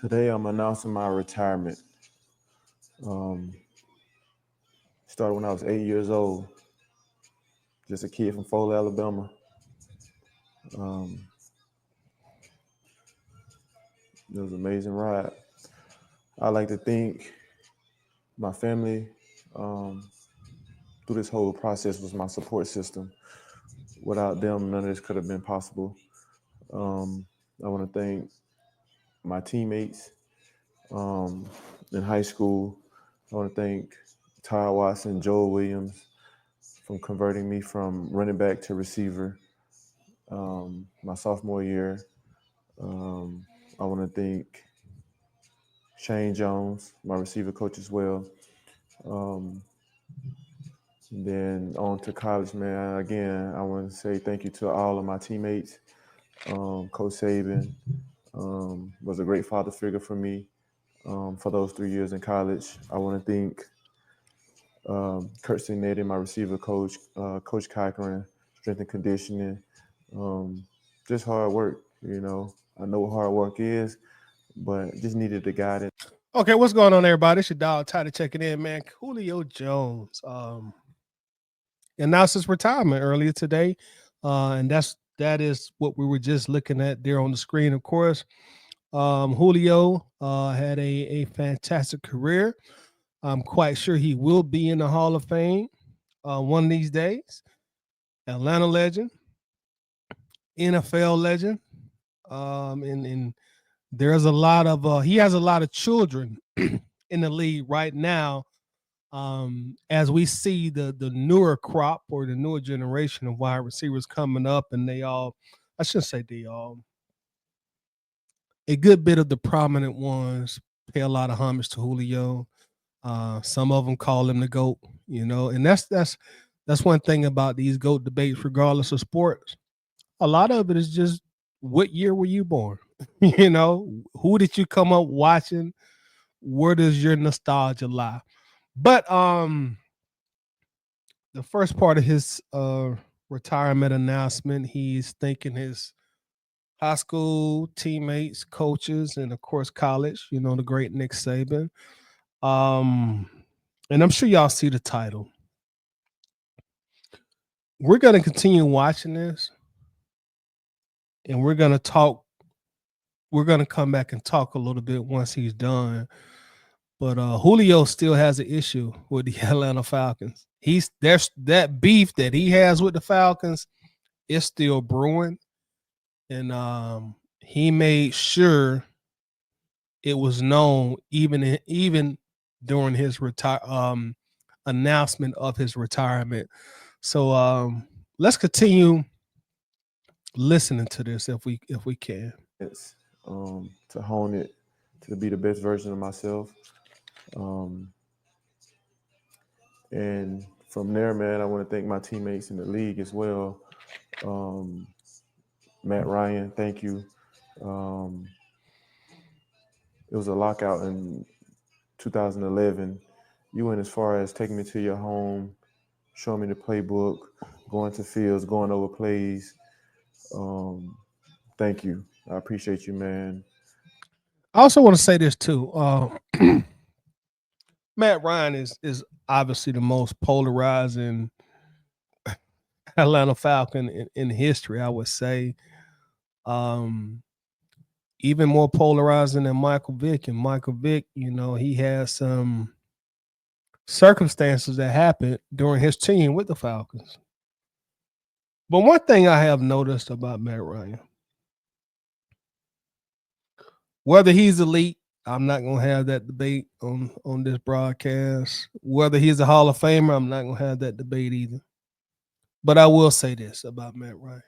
Today I'm announcing my retirement. Um, Started when I was 8 years old, just a kid from Foley, Alabama. Um, it was an amazing ride. I like to think my family, um, through this whole process, was my support system. Without them, none of this could have been possible. I want to thank my teammates um, in high school. I want to thank Ty Watson, Joel Williams, from converting me from running back to receiver my sophomore year. Um, I want to thank Shane Jones, my receiver coach as well. Um, then on to college, man. Again, I want to say thank you to all of my teammates. Coach Saban was a great father figure for me for those 3 years in college. I want to thank Kurt Signetti, my receiver coach, Coach Cochran, strength and conditioning. Um, just hard work, you know. I know what hard work is, but just needed the guidance. Okay, what's going on, everybody? It's your dog Tyler checking in, man. Julio Jones announced his retirement earlier today, and that is what we were just looking at there on the screen. Of course, Julio had a fantastic career. I'm quite sure he will be in the Hall of Fame one of these days. Atlanta legend, NFL legend, and there's a lot of he has a lot of children in the league right now. As we see the newer crop or the newer generation of wide receivers coming up, and they all, I shouldn't say they all, a good bit of the prominent ones pay a lot of homage to Julio. Some of them call him the GOAT, and that's one thing about these GOAT debates, regardless of sports. A lot of it is just what year were you born? Who did you come up watching? Where does your nostalgia lie? But the first part of his retirement announcement, he's thanking his high school teammates, coaches, and of course college. The great Nick Saban. And I'm sure y'all see the title. We're gonna continue watching this, and we're gonna talk. We're gonna come back and talk a little bit once he's done. But Julio still has an issue with the Atlanta Falcons. There's that beef that he has with the Falcons is still brewing, and he made sure it was known even during his announcement of his retirement. So let's continue listening to this if we can. To hone it, to be the best version of myself. And from there, man, I want to thank my teammates in the league as well. Matt Ryan, thank you. It was a lockout in 2011. You went as far as taking me to your home, showing me the playbook, going to fields, going over plays. Thank you. I appreciate you, man. I also want to say this too. Matt Ryan is obviously the most polarizing Atlanta Falcon in history, I would say. Um, Even more polarizing than Michael Vick. And Michael Vick, he has some circumstances that happened during his team with the Falcons. But one thing I have noticed about Matt Ryan, whether he's elite, I'm not gonna have that debate on this broadcast. Whether he's a Hall of Famer, I'm not gonna have that debate either. But I will say this about Matt Ryan.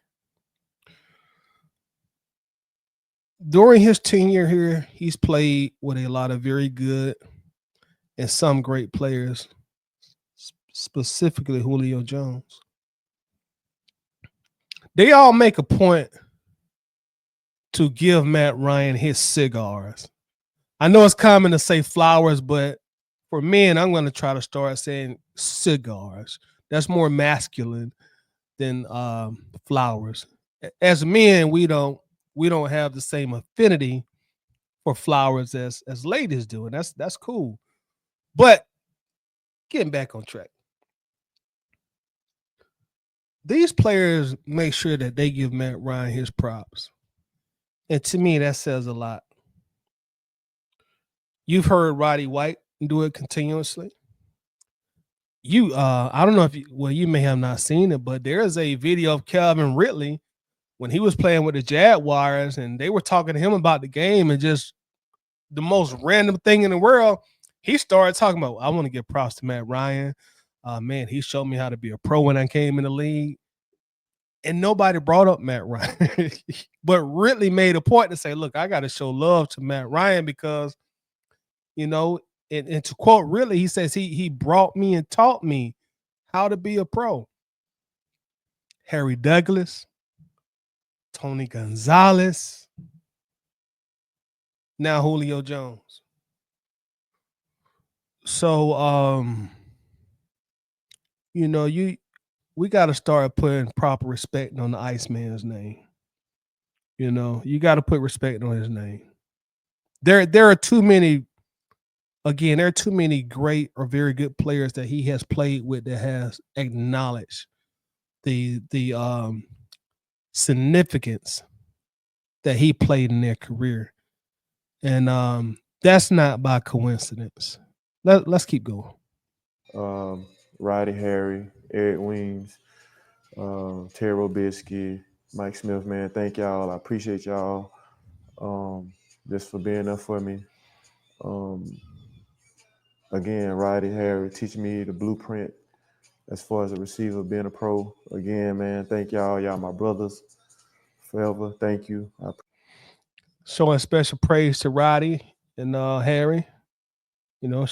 During his tenure here, he's played with a lot of very good and some great players, specifically Julio Jones. They all make a point to give Matt Ryan his cigars. I know it's common to say flowers, but for men, I'm going to try to start saying cigars. That's more masculine than flowers. As men, we don't have the same affinity for flowers as ladies do, and that's cool. But getting back on track, these players make sure that they give Matt Ryan his props, and to me, that says a lot. You've heard Roddy White do it continuously. I don't know if you may have not seen it, but there is a video of Calvin Ridley when he was playing with the Jaguars, and they were talking to him about the game, and just the most random thing in the world, he started talking about, I want to give props to Matt Ryan. Man, he showed me how to be a pro when I came in the league. And nobody brought up Matt Ryan. But Ridley made a point to say, look, I got to show love to Matt Ryan because, you know, and to quote Ridley, he says he brought me and taught me how to be a pro. Harry Douglas, Tony Gonzalez, now Julio Jones. So you know, we got to start putting proper respect on the Iceman's name. You know, you got to put respect on his name. There are too many. Again, there are too many great or very good players that he has played with that has acknowledged the significance that he played in their career, and that's not by coincidence. Let's keep going. Roddy Harry, Eric Wings, Terry Robisky, Mike Smith, man. Thank y'all. I appreciate y'all just for being there for me. Um, Again, Roddy Harry teaching me the blueprint as far as a receiver, being a pro. Again, man, thank y'all. Y'all my brothers forever. Thank you. Showing special praise to Roddy and Harry. You know,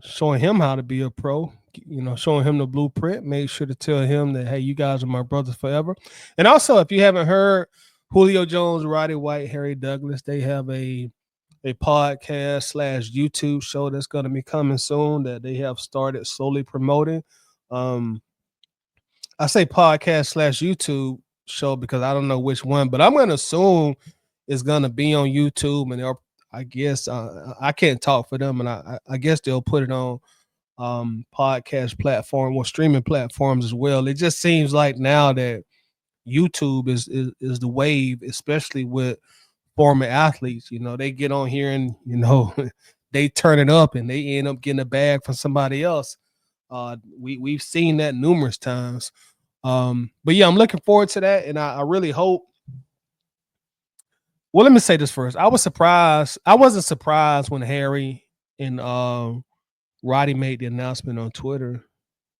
showing him how to be a pro. You know, showing him the blueprint. Make sure to tell him that, hey, you guys are my brothers forever. And also, if you haven't heard, Julio Jones, Roddy White, Harry Douglas, they have a podcast slash YouTube show that's going to be coming soon that they have started slowly promoting. Um, I say podcast slash YouTube show because I don't know which one, but I'm going to assume it's going to be on YouTube, and I guess I can't talk for them, and I guess they'll put it on podcast platform or streaming platforms as well. It just seems like now that YouTube is the wave, especially with former athletes. You know, they get on here and they turn it up and they end up getting a bag from somebody else. We've seen that numerous times. But yeah, I'm looking forward to that, and I really hope. Well, let me say this first. I was surprised. I wasn't surprised when Harry and Roddy made the announcement on Twitter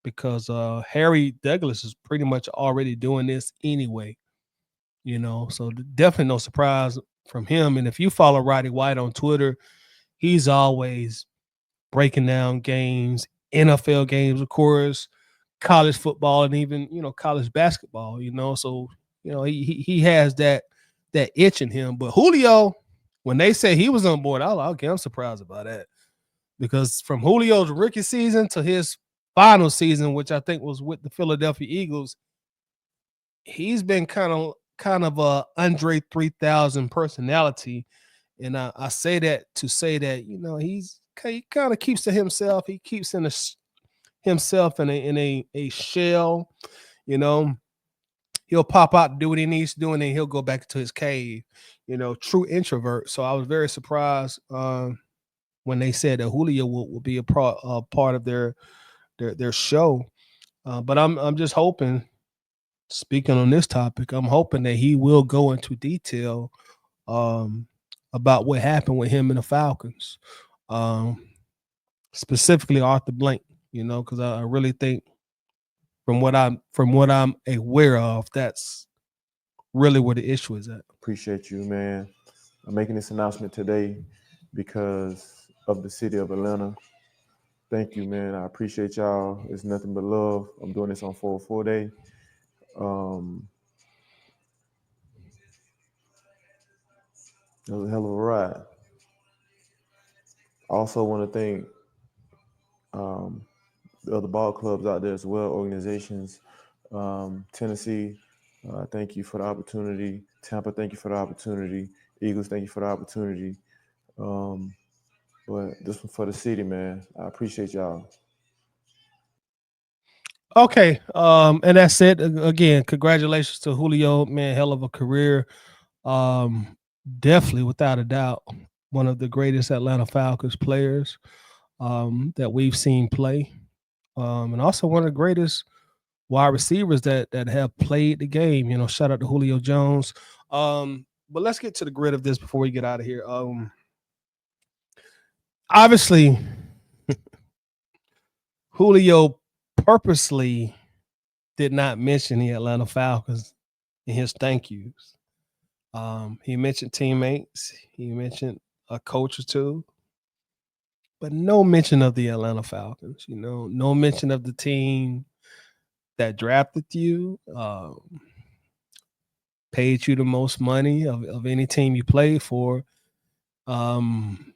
because Harry Douglas is pretty much already doing this anyway. You know, so definitely no surprise from him. And if you follow Roddy White on Twitter, he's always breaking down games, NFL games, of course, college football, and even college basketball. So he has that itch in him. But Julio, when they said he was on board, I was like, okay, I'm surprised about that because from Julio's rookie season to his final season, which I think was with the Philadelphia Eagles, he's been kind of a Andre 3000 personality, and I say that to say that he kind of keeps to himself. He keeps himself in a shell. You know, he'll pop out, do what he needs to do, and then he'll go back to his cave. True introvert. So I was very surprised when they said that Julio will be a part of their show. But I'm just hoping. Speaking on this topic, I'm hoping that he will go into detail um, about what happened with him and the Falcons, um, specifically Arthur Blank. Because I really think from what I'm aware of, that's really where the issue is at. Appreciate you, man. I'm making this announcement today because of the city of Atlanta. Thank you, man. I appreciate y'all. It's nothing but love. I'm doing this on 404 Day. Um, it was a hell of a ride. I also want to thank um, the other ball clubs out there as well, organizations. Tennessee, thank you for the opportunity. Tampa, thank you for the opportunity. Eagles, thank you for the opportunity. Um, but this one for the city, man. I appreciate y'all. Okay, and that's it. Again, congratulations to Julio, man, hell of a career. Um, Definitely, without a doubt, one of the greatest Atlanta Falcons players that we've seen play, and also one of the greatest wide receivers that have played the game. You know, shout out to Julio Jones. But let's get to the grid of this before we get out of here. Obviously, Julio purposely did not mention the Atlanta Falcons in his thank yous. He mentioned teammates, he mentioned a coach or two, but no mention of the Atlanta Falcons. You know, no mention of the team that drafted you, paid you the most money of any team you played for. Um,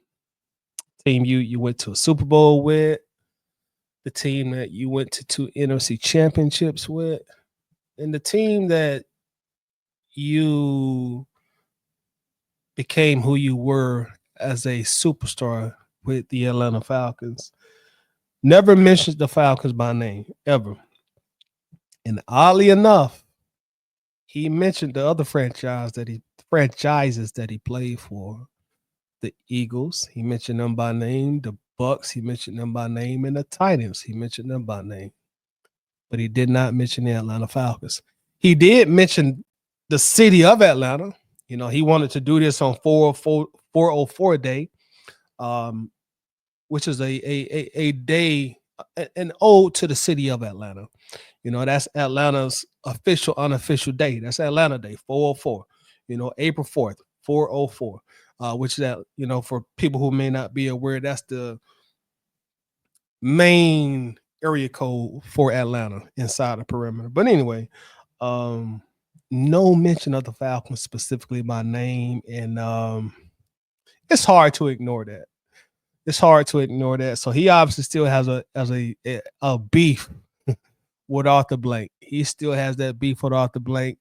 Team you went to a Super Bowl with, the team that you went to two NFC championships with, and the team that you became who you were as a superstar with the Atlanta Falcons. Never mentions the Falcons by name ever. And oddly enough, he mentioned the other franchises that he played for. The Eagles, he mentioned them by name. The Bucks, he mentioned them by name, and the Titans, he mentioned them by name. But he did not mention the Atlanta Falcons. He did mention the city of Atlanta. You know, he wanted to do this on 404 day, um, which is a day, an ode to the city of Atlanta. You know, that's Atlanta's official, unofficial day. That's Atlanta Day, 404. You know, April 4th, 404, which is that, you know, for people who may not be aware, that's the main area code for Atlanta inside the perimeter. But anyway, um, no mention of the Falcons specifically by name. And it's hard to ignore that. It's hard to ignore that. So he obviously still has a beef with Arthur Blank. He still has that beef with Arthur Blank.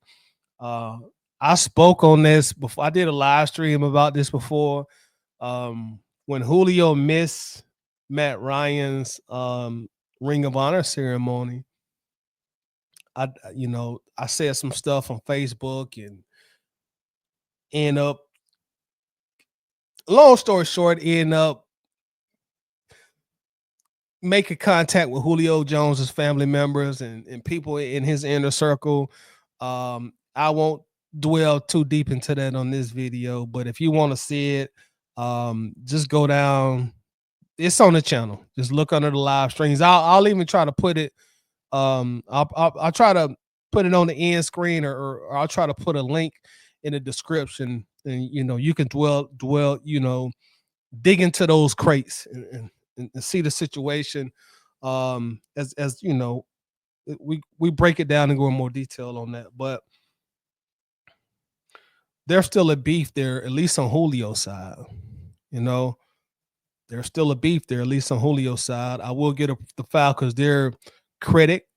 Uh, I spoke on this before. I did a live stream about this before. When Julio missed Matt Ryan's Ring of Honor ceremony, I said some stuff on Facebook and end up. Long story short, end up making contact with Julio Jones's family members and people in his inner circle. I won't dwell too deep into that on this video, but if you want to see it, just go down. It's on the channel. Just look under the live streams. I'll even try to put it. I'll try to put it on the end screen, or I'll try to put a link in the description, and you know you can dwell. You know, dig into those crates and see the situation. As you know, we break it down and go in more detail on that, but there's still a beef there, at least on Julio's side. You know, there's still a beef there, at least on Julio's side. I will get the Falcons their credit.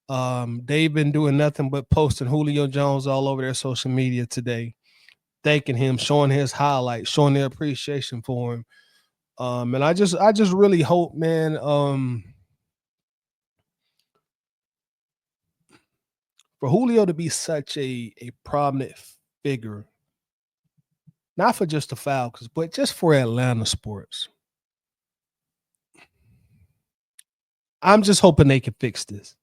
They've been doing nothing but posting Julio Jones all over their social media today, thanking him, showing his highlights, showing their appreciation for him. And I just really hope, man, for Julio to be such a prominent figure, not for just the Falcons, but just for Atlanta sports. I'm just hoping they can fix this.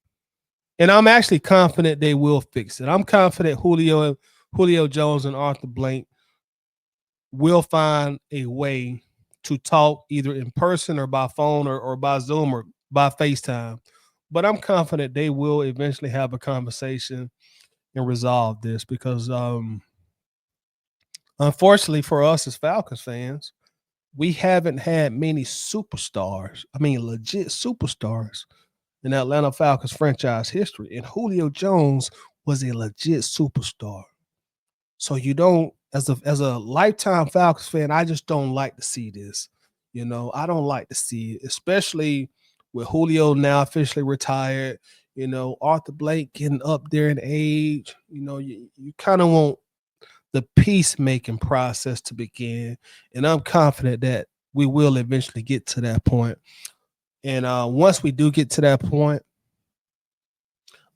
And I'm actually confident they will fix it. I'm confident Julio Jones and Arthur Blank will find a way to talk either in person or by phone or by Zoom or by FaceTime. But I'm confident they will eventually have a conversation and resolve this because unfortunately for us as Falcons fans, we haven't had many superstars. I mean, legit superstars in Atlanta Falcons franchise history. And Julio Jones was a legit superstar. So you don't, as a lifetime Falcons fan, I just don't like to see this. You know, I don't like to see it, especially with Julio now officially retired. You know, Arthur Blank getting up there in age. You know, you kind of want the peacemaking process to begin. And I'm confident that we will eventually get to that point. And once we do get to that point,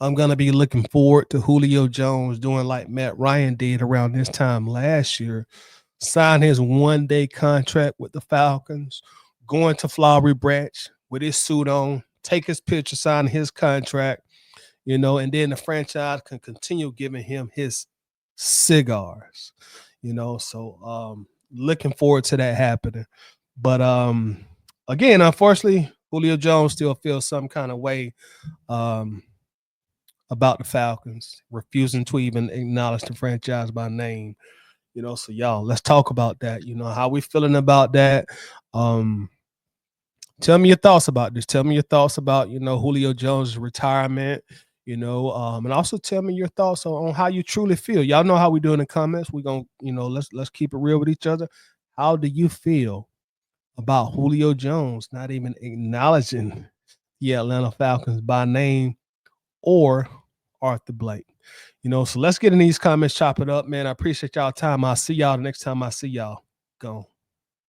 I'm going to be looking forward to Julio Jones doing like Matt Ryan did around this time last year, sign his 1-day contract with the Falcons, going to Flowery Branch with his suit on, take his picture, sign his contract, and then the franchise can continue giving him his cigars, So looking forward to that happening. But again, unfortunately, Julio Jones still feels some kind of way about the Falcons, refusing to even acknowledge the franchise by name. So y'all, let's talk about that. How we feeling about that. Tell me your thoughts about this. Tell me your thoughts about, Julio Jones' retirement, and also tell me your thoughts on how you truly feel. Y'all know how we do in the comments. We're gonna, let's keep it real with each other. How do you feel about Julio Jones not even acknowledging the Atlanta Falcons by name or Arthur Blank? So let's get in these comments, chop it up, man. I appreciate y'all time. I'll see y'all the next time I see y'all. Go.